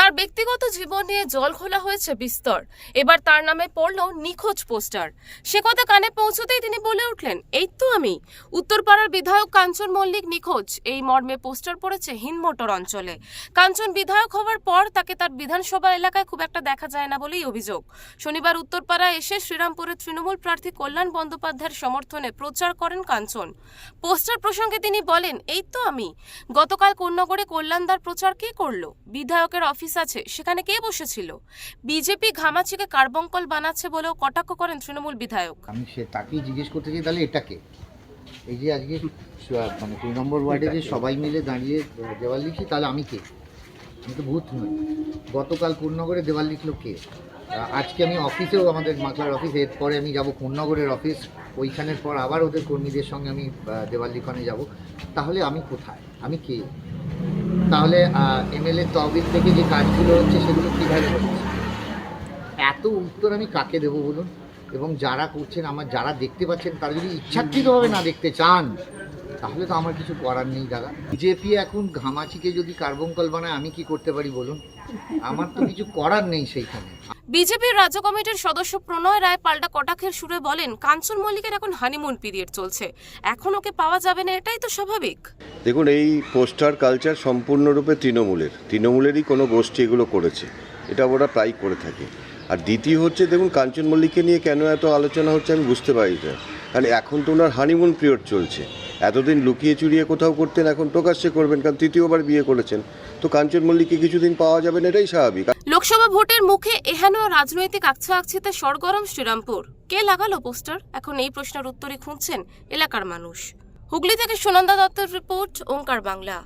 তার ব্যক্তিগত জীবন নিয়ে জল খোলা হয়েছে বিস্তর। এবার তার নামে পড়ল নিখোঁজ পোস্টার। সে কথা কানে পৌঁছতেই তিনি বলে উঠলেন, এই তো আমি। উত্তরপাড়ার বিধায়ক কাঞ্চন মল্লিক নিখোঁজ, এই মর্মে পোস্টার পড়েছে হিন্দমোটর অঞ্চলে। কাঞ্চন বিধায়ক হওয়ার পর তাকে তার বিধানসভা এলাকায় খুব একটা দেখা যায় না বলেই অভিযোগ। শনিবার উত্তরপাড়ায় এসে শ্রীরামপুরের তৃণমূল প্রার্থী কল্যাণ বন্দ্যোপাধ্যায়ের সমর্থনে প্রচার করেন কাঞ্চন। পোস্টার প্রসঙ্গে তিনি বলেন, এই তো আমি। গতকাল কোন্নগরে কল্যাণদার প্রচার কে করলো? বিধায়কের অফিস আছে, সেখানে কে বসেছিল? বিজেপি ঘামাচিকে কার্বঙ্কল বানাচ্ছে বলেও কটাক্ষ করেন তৃণমূল বিধায়ক। আমি তাকেই জিজ্ঞেস করতে চাই, তাহলে এটাকে এই যে আজকে মানে 2 নম্বর ওয়ার্ডে যে সবাই মিলে দাঁড়িয়ে দেওয়াল লিখছি, তাহলে আমি কে? আমি তো ভূত নই। গতকাল পূর্ণনগরে দেওয়াল লিখলো কে? আজকে আমি অফিসেও, আমাদের মাখলার অফিস, এরপরে আমি যাব পূর্ণনগরের অফিস, ওইখানের পর আবার ওদের কর্মীদের সঙ্গে আমি দেওয়াল লিখানে যাব। তাহলে আমি কোথায়? আমি কে? তাহলে এমএলএ তহবিল থেকে যে কাজগুলো হচ্ছে সেগুলো কীভাবে হচ্ছে? এত উত্তর আমি কাকে দেবো বলুন? এবং যারা করছেন, আমার যারা দেখতে পাচ্ছেন, তারা যদি ইচ্ছাকৃতভাবে না দেখতে চান, তাহলে তো আমার কিছু করার নেই দাদা। বিজেপি এখন ঘামাচিকে যদি কার্বঙ্কল বানায়, আমি কি করতে পারি বলুন? আমার তো কিছু করার নেই সেইখানে। বিজেপির রাজ্য কমিটির সদস্য প্রণয় রায় পাল্টা কটাক্ষের সুরে বলেন, কাঞ্চন মল্লিকের এখন হানিমুন পিরিয়ড চলছে, এখন ওকে পাওয়া যাবে না, এটাই তো স্বাভাবিক। দেখুন, এই পোস্টার কালচার সম্পূর্ণরূপে তৃণমূলেরই কোনো গোষ্ঠী এগুলো করেছে, এটা ওরা প্রায় করে থাকে। আর দ্বিতীয় হচ্ছে, দেখুন, কাঞ্চন মল্লিককে নিয়ে কেন এত আলোচনা হচ্ছে আমি বুঝতে পারি না। কারণ এখন তো ওনার হানিমুন পিরিয়ড চলছে। এতদিন লুকিয়ে চুরিয়ে কোথাও করতেন, এখন প্রকাশ্যে করবেন, কারণ তৃতীয়বার বিয়ে করেছেন। তো কাঞ্চন মল্লিককে কিছুদিন পাওয়া যাবে না, এটাই স্বাভাবিক। লোকসভা ভোটের মুখে এহেন রাজনৈতিক আকছা-আকছিতে সরগরম শ্রীরামপুর। কে লাগালো পোস্টার? এখন এই প্রশ্নের উত্তরই খুঁজছেন এলাকার মানুষ। হুগলি থেকে সুনন্দা দত্তের রিপোর্ট, ওঙ্কার বাংলা।